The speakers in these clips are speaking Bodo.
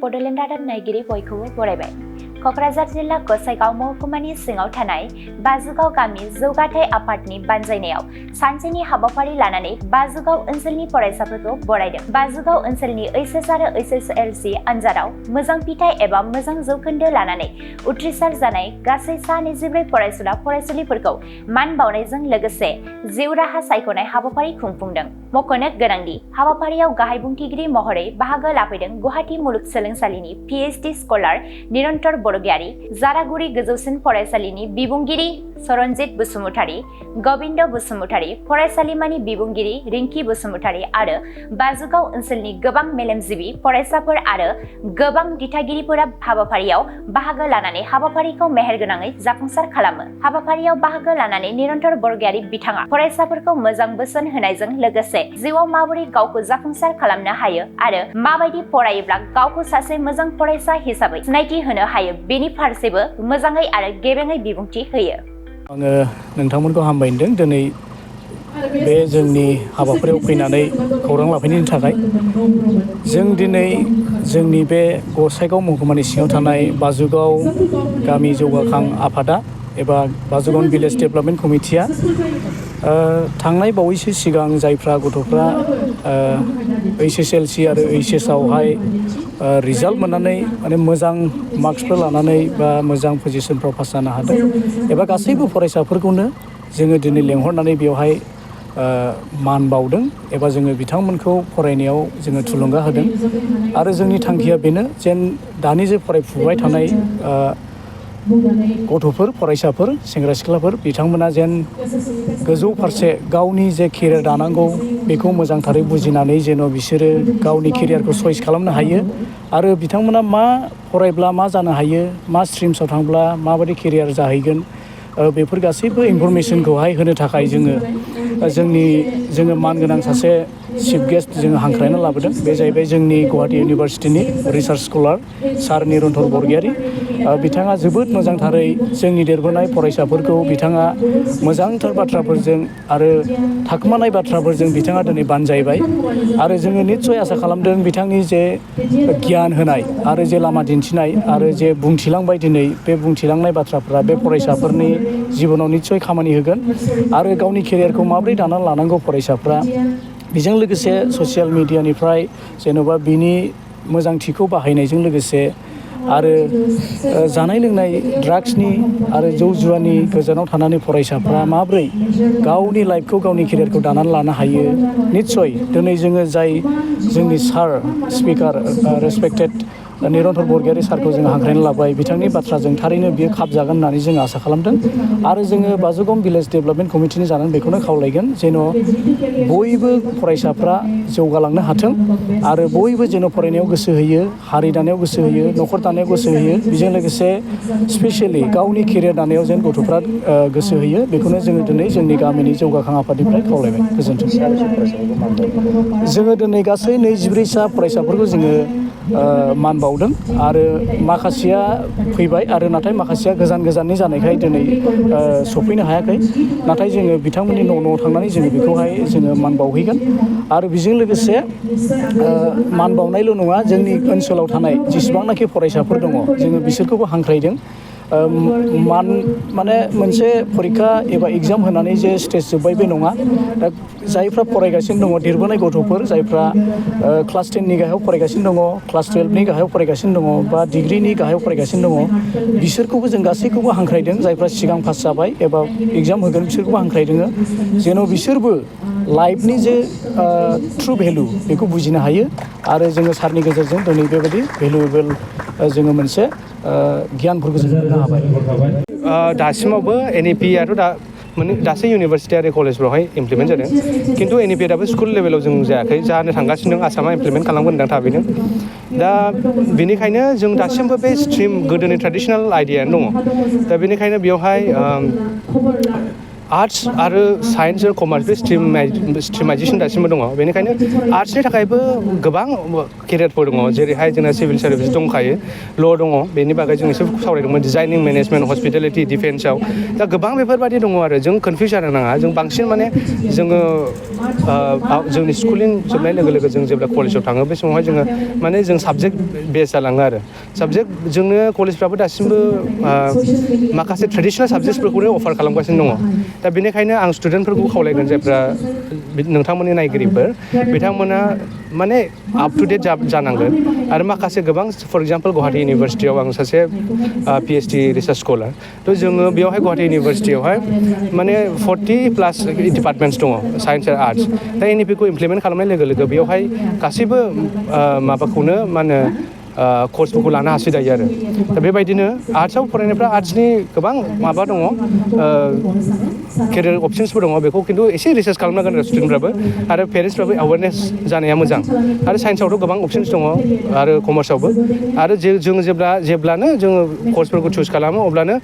बड'लेण्ड रादाब नायगिरि बयखौबो बरायबाय। क'क्राझार जिल्ला गसाइगाव महकुमानि सिङाव थानाय बाजुगाव गामि जौगाथाय आफादनि बानजायनायाव सानसेनि हाबाफारि लानानै बाजुगाव ओनसोलनि फरायसाफोरखौ बरायदों। बाजुगाव ओनसोलनि ओइचएस आरो ओइचएसएलसि आनजादाव मोजां फिथाइ एबा मोजां जौखोन्दो लानानै उथ्रिसार जानाय गासै सा 24 फरायसुला फरायसुलिफोरखौ मान बावनायजों लोगोसे जिउ राहा सायख'नाय हाबाफारि खुंफुंदों। मख'नो गोनांदि हाबाफारियाव गाहाय बुंथिगिरि महरै बाहागो लाफैदों गुवाहाटी मुलुगसोलोंसालिनि PhD स्कलार निरन्तर बरगयारी, जारागुरि गोजौसिन फरायसालिनि बिबुंगिरि सरनजित बसुमतारी, गबिन्द बसुमतारी, फरायसालिमानि बिबुंगिरि रिंकी बसुमतारी आरो बाजुगाव ओनसोलनि गोबां मेलेमजिबि फरायसाफोर आरो गोबां दिथागिरिफोरा हाबाफारियाव बाहागो लानानै हाबाफारिखौ मेहेरगोनाङै जाफुंसार खालामो। हाबाफारियाव बाहागो लानानै निरन्तर बरगयारी बिथाङा फरायसाफोरखौ मोजां बोसोन होनायजों लोगोसे जिउआव माबोरै गावखौ जाफुंसार खालामनो हायो आरो माबायदि फरायोब्ला गावखौ सासे मोजां फरायसा हिसाबै सिनायथि होनो हायो बेनि फारसेबो मोजाङै आरो गेबेङै बिबुंथि होयो। आङो नोंथांमोनखौ हामबायदों दिनै बे जोंनि हाबाफारियाव फैनानै खौरां लाफैनायनि थाखाय। जों दिनै जोंनि बे गसाइगाव महकुमानि सिङाव थानाय बाजुगाव गामि जौगाखां आफादा एबा बाजुगाव भिलेज डेभेलपमेन्ट कमिटिया थांनाय बावैसो सिगां जायफ्रा गथ'फ्रा HSLC आरो HS आवहाय रिजाल्ट मोननानै माने मोजां मार्क्सफोर लानानै बा मोजां पजिशनफ्राव पास जानो हादों एबा गासैबो फरायसाफोरखौनो जोङो दिनै लेंहरनानै बेवहाय मान बावदों एबा जोङो बिथांमोनखौ फरायनायाव जोङो थुलुंगा होदों आरो जोंनि थांखिया बेनो जेन दानि जे फरायफुबाय थानाय गथ'फोर फरायसाफोर सेंग्रा सिख्लाफोर बिथांमोना जेन गोजौ फारसे गावनि जे केरियार दानांगौ बेखौ मोजांथारै बुजिनानै जेन' बिसोरो गावनि केरियारखौ चइस खालामनो हायो आरो बिथांमोना मा फरायब्ला मा जानो हायो, मा स्ट्रिम्सआव थांब्ला माबायदि केरियार जाहैगोन बेफोर गासैबो इनफरमेसनखौहाय होनो थाखाय जोङो मानगोनां सासे चिफ गेस्ट जोङो हांख्रायना लाबोदों। बे जाहैबाय जोंनि गुवाहाटी इउनिभारसिटिनि रिसार्च स्कलार सार निरन्तर बरगयारी। बिथाङा जोबोद मोजांथारै जोंनि देरबोनाय फरायसाफोरखौ बिथाङा मोजांथार बाथ्राफोरजों आरो थाखोमानाय बाथ्राफोरजों बिथाङा दिनै बानजायबाय आरो जोङो निस्सय आसा खालामदों बिथांनि जे गियान होनाय आरो जे लामा दिन्थिनाय आरो जे बुंथिलांबाय दिनै बे बुंथिलांनाय बाथ्राफ्रा बे फरायसाफोरनि जिबनाव निस्सय खामानि होगोन आरो गावनि केरियारखौ माबोरै दानानै लानांगौ फरायसाफ्रा बेजों लोगोसे ससियेल मिडियानिफ्राय जेन'बा बिनि मोजांथिखौ बाहायनायजों लोगोसे आरो जानाय लोंनाय ड्राग्सनि आरो जौ जुवानि गोजानाव थानानै फरायसाफ्रा माब्रै गावनि लाइफखौ गावनि केरियारखौ दानानै लानो हायो। निस्सय दिनै जोङो जाय जोंनि सार स्पिकार रेसपेक्टेड निरन्तर बरगयारी सारखौ जोङो हांख्रायना लाबाय बिथांनि बाथ्राजों थारैनो बियो खाबजागोन होननानै जों आसा खालामदों आरो जोङो बाजुगाव भिलेज डेभेलपमेन्ट कमिटिनि जानानै बेखौनो खावलायगोन जेन' बयबो फरायसाफ्रा जौगालांनो हाथों आरो बयबो जेन' फरायनायाव गोसो होयो, हारि दानायाव गोसो होयो, न'खर दानायाव गोसो होयो, बेजों लोगोसे स्पेसियेलि गावनि केरियार दानायाव जेन गथ'फ्रा गोसो होयो बेखौनो जोङो दिनै जोंनि गामिनि जौगाखां आफादनिफ्राय खावलायबाय। गोजोन्थों। जोङो दिनै गासै 24सा फरायसाफोरखौ जोङो मान बावदों आरो माखासेया फैबाय आरो नाथाय माखासेया गोजाननि जानायखाय दिनै सफैनो हायाखै। नाथाय जोङो बिथांमोननि न' थांनानै जोङो बेखौहाय जोङो मान बावहैगोन आरो बेजों लोगोसे मान बावनायल' नङा जोंनि ओनसोलाव थानाय जेसेबांनाखि फरायसाफोर दङ जोङो बिसोरखौबो हांख्रायदों माने मोनसे फरिखा एबा एग्जाम होनानै जे स्टेज जोब्बाय बे नङा। दा जायफ्रा फरायगासिनो दङ देरबोनाय गथ'फोर जायफ्रा क्लास 10नि गाहायाव फरायगासिनो दङ, क्लास 12नि गाहायाव फरायगासिनो दङ बा डिग्रिनि गाहायाव फरायगासिनो दङ बिसोरखौबो जों गासैखौबो हांख्रायदों जायफ्रा सिगां पास जाबाय एबा एग्जाम होगोन बिसोरखौबो हांख्रायदों जेन' बिसोरबो लाइफनि जे ट्रु भेलु बेखौ बुजिनो हायो आरो जोङो सारनि गेजेरजों दिनै बेबायदि भेलुएबोल जोङो मोनसे गियानफोरखौ जों मोननो हाबाय। दासिमावबो NEP दा दासो इउनिभारसिटि आरो कलेजफ्रावहाय इमप्लिमेन्ट जादों खिन्थु NEP दाबो स्कुल लेभेलाव जों जायाखै जानो थांगासिनो दं। आसामा इमप्लिमेन्ट खालामगोन होनदों थाबैनो। दा बेनिखायनो जों दासिमबो बे स्ट्रिम गोदोनि ट्रेडिसनेल आइडियानो दङ। दा बेनिखायनो बेवहाय आर्ट्स आरो साइन्स आरो कमार्स बे स्ट्रिमाइजेसन दासिमबो दङ बेनिखायनो आर्ट्सनि थाखायबो गोबां केरियारफोर दङ जेरैहाय जोंना सिभिल सार्भिस दंखायो ल' दङ बेनि बागै जों एसे सावरायदोंमोन डिजाइनिं मेनेजमेन्ट हस्पिटेलिटि डिफेन्सआव दा गोबां बेफोरबायदि दङ आरो जों कनफिउस जानो नाङा जों बांसिन माने जोङो जोंनि स्कुलिं जोबनाय लोगो लोगो जों जेब्ला कलेजाव थाङो बे समावहाय जोङो माने जों साबजेक्ट बेस जालाङो आरो साबजेक्ट जोंनो कलेजफ्राबो दासिमबो माखासे ट्रेडिसनेल साबजेक्टसफोरखौनो अफार खालामगासिनो दङ दा बेनिखायनो आं स्टुडेन्टफोरखौ खावलायगोन जायफ्रा नोंथांमोननि नायगिरिफोर बिथांमोना माने आप टु डेट जानांगोन आरो माखासे गोबां फर एग्जाम्पल गुवाहाटि इउनिभारसिटियाव आं सासे PhD रिसार्च स्कलार थ' जोङो बेयावहाय गुवाहाटि इउनिभारसिटियावहाय माने 40+ डिपार्टमेन्टस दङ साइन्स आरो आर्ट्स दा NEP खौ इमप्लिमेन्ट खालामनाय लोगो लोगो बेयावहाय गासैबो माबाखौनो मा होनो कर्सफोरखौ लानो हासै दायो आरो दा बेबायदिनो आर्ट्सआव फरायनायफ्रा आर्ट्सनि गोबां माबा दङ केरियार अपसन्सफोर दङ बेखौ खिन्थु एसे रिसार्च खालामनांगोन आरो स्टुडेन्टफ्राबो आरो पेरेन्टसफ्राबो एवारनेस जानाया मोजां आरो साइन्सआवथ' गोबां अपसन्स दङ आरो कमार्सआवबो आरो जों जेब्लानो जोङो कर्सफोरखौ चुज खालामो अब्लानो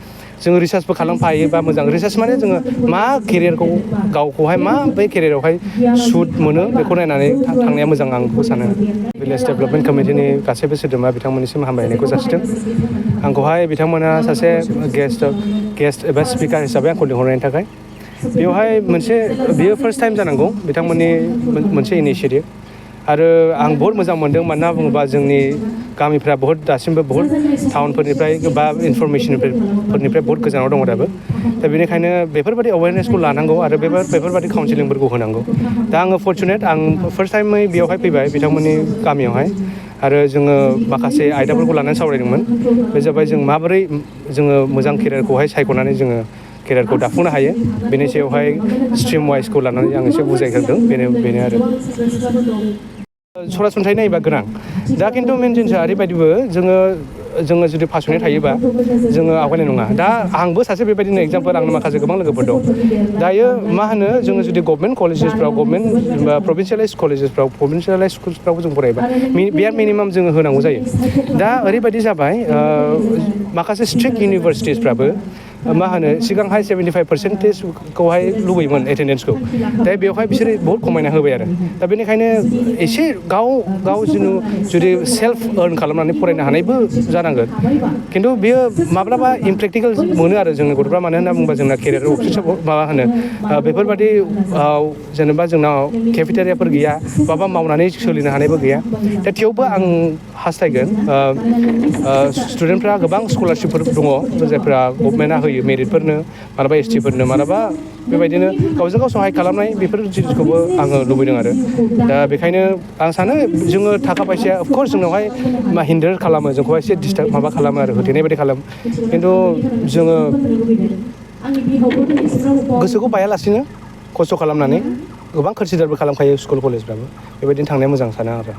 जोङो रिसार्चबो खालामफायोबा मोजां रिसार्च माने जोङो मा केरियारखौ गावखौहाय मा बै केरियारावहाय सुट मोनो बेखौ नायनानै थांनाया मोजां आं बेखौ सानो भिलेज डेभेलपमेन्ट कमिटिनि गासैबो सोद्रोमा बिथांमोननिसिम हामलायनायखौ जासिदों आंखौहाय बिथांमोना सासे गेस्ट एबा स्पिकार हिसाबै आंखौ लिंहरनायनि थाखाय बेवहाय बेयो फार्स्ट टाइम जानांगौ बिथांमोननि मोनसे इनिशियेटिभ आरो आं बहुत मोजां मोनदों मानो होनना बुङोबा जोंनि गामिफ्रा दासिमबो बहुत टाउनफोरनिफ्राय बा इनफरमेसनफोरनिफ्राय बहुत गोजानाव दङ दाबो दा बेनिखायनो बेफोरबायदि एवेयारनेसखौ लानांगौ आरो बेफोरबायदि काउन्सिलिंफोरखौ होनांगौ दा आङो फर्चुनेट आं फार्स्ट टाइमै बेयावहाय फैबाय बिथांमोननि गामियावहाय आरो जोङो माखासे आयदाफोरखौ लानानै सावरायदोंमोन बे जाबाय जों माबोरै जोङो मोजां केरियारखौहाय सायख'नानै जोङो केरियारखौ दाफुंनो हायो बेनि सायावहाय स्ट्रिम वाइसखौ लानानै आं एसे बुजायग्रोदों बेनो आरो सरासनस्रायै नायोबा गोनां दा खिन्थु मेन जिनिसा ओरैबायदिबो जोङो जुदि पासयनेट थायोबा जोङो आवगायनाय नङा दा आंबो सासे बेबायदिनो एग्जाम्पोल आंनो माखासे गोबां लोगोफोर दं दायो मा होनो जोङो जुदि गभर्नमेन्ट कलेजेसफ्राव गभर्नमेन्ट प्रभिन्सियेलाइज कलेजेसफ्राव प्रभिन्सियेलाइज स्कुल्सफ्राव जों फरायोबा बियार मिनिमाम जोङो होनांगौ जायो दा ओरैबायदि जाबाय माखासे स्ट्रिक्ट इउनिभारसिटिसफ्राबो मा होनो सिगांहाय 75%खौहाय लुबैयोमोन एटेन्डेन्सखौ दा बेवहाय बिसोरो बहुत खमायना होबाय आरो दा बेनिखायनो एसे गाव जुदि सेल्फ आर्न खालामनानै फरायनो हानायबो जानांगोन खिन्थु बियो माब्लाबा इमप्रेक्टिकेल मोनो आरो जोंनि गथ'फ्रा मानो होनना बुङोबा जोंना केरियार अपसन्स माबा होनो बेफोरबायदि जेनेबा जोंनाव केफेटेरियाफोर गैया माबा मावनानै सोलिनो हानायबो गैया दा थेवबो आं हास्थायगोन स्टुडेन्टफ्रा गोबां स्कलारशिपफोर दङ जायफ्रा गभर्नमेन्टआ होयो मेरिटफोरनो मालाबा ST-फोरनो मालाबा बेबायदिनो गावजों गाव सहाय खालामनाय बेफोर जिनिसखौबो आङो लुबैदों आरो दा बेखायनो आं सानो जोङो थाखा फैसाया अफकर्स जोंनावहाय हिन्दार खालामो जोंखौहाय एसे डिस्टार्ब माबा खालामो आरो होथेनाय बायदि खालामो खिन्थु जोङो गोसोखौ बायालासिनो खस्थ' खालामनानै गोबां कनसिडारबो खालामखायो स्कुल कलेजफ्राबो बेबायदिनो थांनाया मोजां सानो आरो